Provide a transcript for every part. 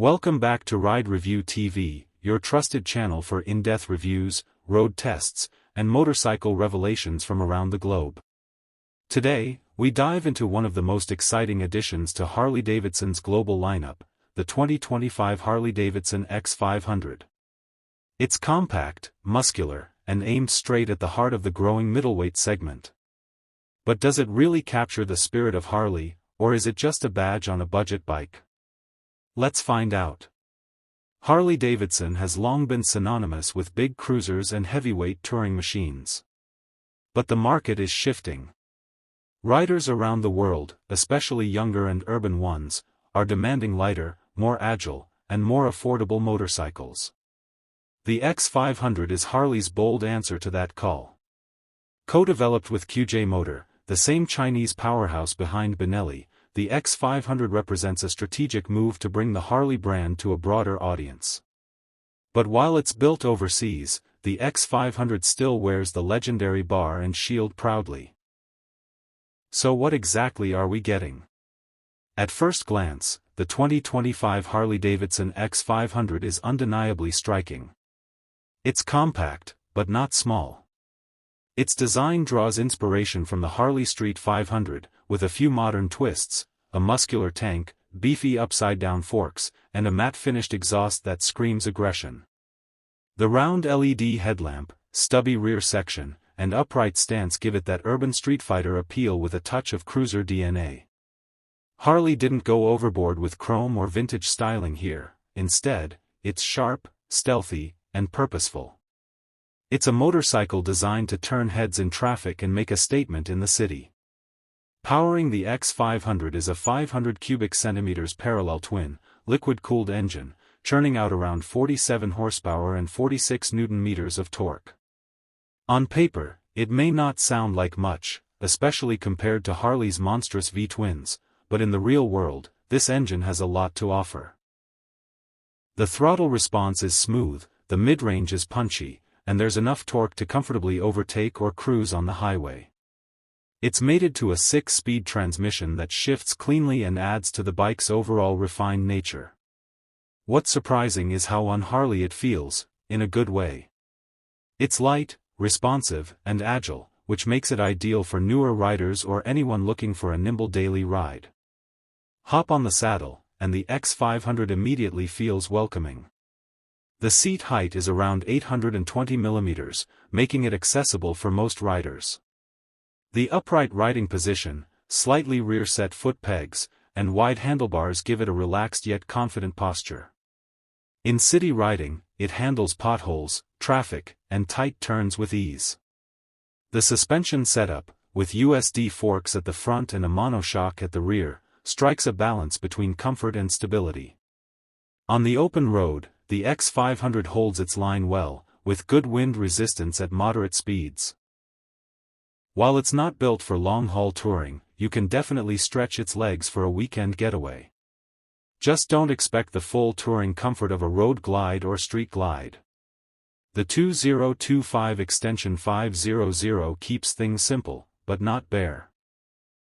Welcome back to Ride Review TV, your trusted channel for in-depth reviews, road tests, and motorcycle revelations from around the globe. Today, we dive into one of the most exciting additions to Harley-Davidson's global lineup, the 2025 Harley-Davidson X500. It's compact, muscular, and aimed straight at the heart of the growing middleweight segment. But does it really capture the spirit of Harley, or is it just a badge on a budget bike? Let's find out. Harley-Davidson has long been synonymous with big cruisers and heavyweight touring machines. But the market is shifting. Riders around the world, especially younger and urban ones, are demanding lighter, more agile, and more affordable motorcycles. The X500 is Harley's bold answer to that call. Co-developed with QJ Motor, the same Chinese powerhouse behind Benelli, the X500 represents a strategic move to bring the Harley brand to a broader audience. But while it's built overseas, the X500 still wears the legendary bar and shield proudly. So what exactly are we getting? At first glance, the 2025 Harley-Davidson X500 is undeniably striking. It's compact, but not small. Its design draws inspiration from the Harley Street 500, with a few modern twists, a muscular tank, beefy upside-down forks, and a matte-finished exhaust that screams aggression. The round LED headlamp, stubby rear section, and upright stance give it that urban street fighter appeal with a touch of cruiser DNA. Harley didn't go overboard with chrome or vintage styling here. Instead, it's sharp, stealthy, and purposeful. It's a motorcycle designed to turn heads in traffic and make a statement in the city. Powering the X500 is a 500 cubic centimeters parallel twin, liquid-cooled engine, churning out around 47 horsepower and 46 Nm of torque. On paper, it may not sound like much, especially compared to Harley's monstrous V-twins, but in the real world, this engine has a lot to offer. The throttle response is smooth, the mid-range is punchy, and there's enough torque to comfortably overtake or cruise on the highway. It's mated to a 6-speed transmission that shifts cleanly and adds to the bike's overall refined nature. What's surprising is how un-Harley it feels, in a good way. It's light, responsive, and agile, which makes it ideal for newer riders or anyone looking for a nimble daily ride. Hop on the saddle, and the X500 immediately feels welcoming. The seat height is around 820 mm, making it accessible for most riders. The upright riding position, slightly rear-set foot pegs, and wide handlebars give it a relaxed yet confident posture. In city riding, it handles potholes, traffic, and tight turns with ease. The suspension setup, with USD forks at the front and a monoshock at the rear, strikes a balance between comfort and stability. On the open road, the X500 holds its line well, with good wind resistance at moderate speeds. While it's not built for long-haul touring, you can definitely stretch its legs for a weekend getaway. Just don't expect the full touring comfort of a road glide or street glide. The 2025 Extension 500 keeps things simple, but not bare.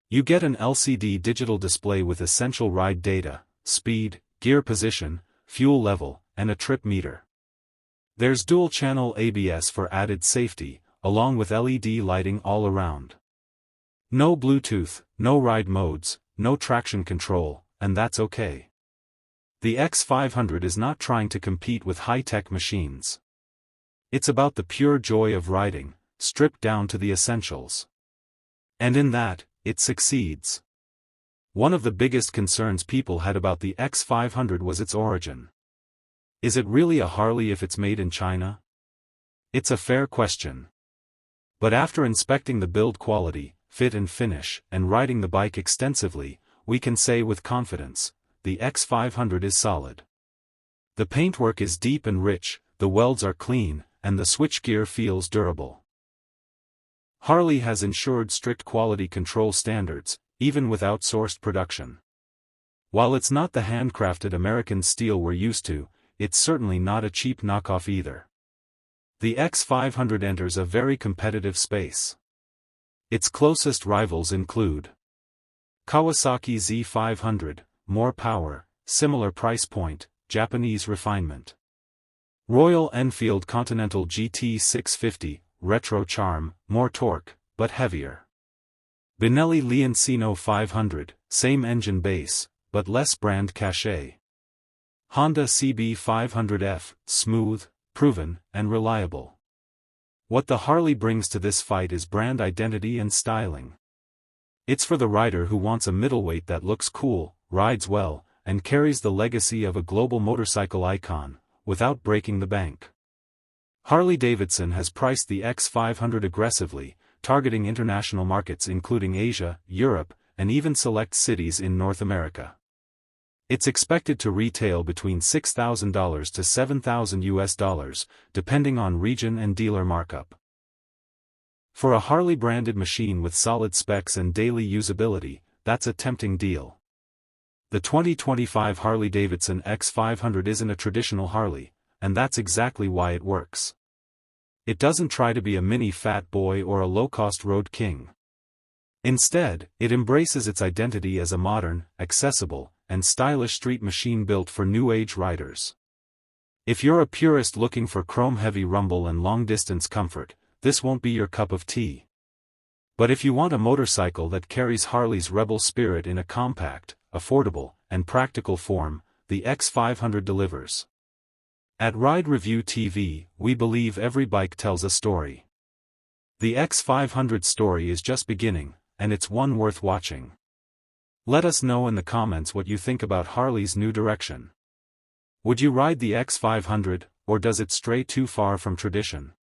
You get an LCD digital display with essential ride data, speed, gear position, fuel level, and a trip meter. There's dual-channel ABS for added safety, along with LED lighting all around. No Bluetooth, no ride modes, no traction control, and that's okay. The X500 is not trying to compete with high-tech machines. It's about the pure joy of riding, stripped down to the essentials. And in that, it succeeds. One of the biggest concerns people had about the X500 was its origin. Is it really a Harley if it's made in China? It's a fair question. But after inspecting the build quality, fit and finish, and riding the bike extensively, we can say with confidence, the X500 is solid. The paintwork is deep and rich, the welds are clean, and the switchgear feels durable. Harley has ensured strict quality control standards, even with outsourced production. While it's not the handcrafted American steel we're used to, it's certainly not a cheap knockoff either. The X500 enters a very competitive space. Its closest rivals include Kawasaki Z500, more power, similar price point, Japanese refinement. Royal Enfield Continental GT 650, retro charm, more torque, but heavier. Benelli Leoncino 500, same engine base, but less brand cachet. Honda CB 500F, smooth, proven, and reliable. What the Harley brings to this fight is brand identity and styling. It's for the rider who wants a middleweight that looks cool, rides well, and carries the legacy of a global motorcycle icon, without breaking the bank. Harley-Davidson has priced the X500 aggressively, targeting international markets including Asia, Europe, and even select cities in North America. It's expected to retail between $6,000 to $7,000, depending on region and dealer markup. For a Harley-branded machine with solid specs and daily usability, that's a tempting deal. The 2025 Harley-Davidson X500 isn't a traditional Harley, and that's exactly why it works. It doesn't try to be a mini fat boy or a low-cost road king. Instead, it embraces its identity as a modern, accessible, and stylish street machine built for new-age riders. If you're a purist looking for chrome-heavy rumble and long-distance comfort, this won't be your cup of tea. But if you want a motorcycle that carries Harley's rebel spirit in a compact, affordable, and practical form, the X500 delivers. At Ride Review TV, we believe every bike tells a story. The X500 story is just beginning, and it's one worth watching. Let us know in the comments what you think about Harley's new direction. Would you ride the X500, or does it stray too far from tradition?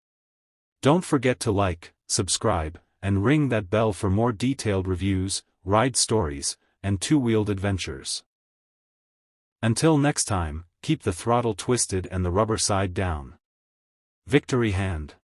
Don't forget to like, subscribe, and ring that bell for more detailed reviews, ride stories, and two-wheeled adventures. Until next time, keep the throttle twisted and the rubber side down. Victory Hand.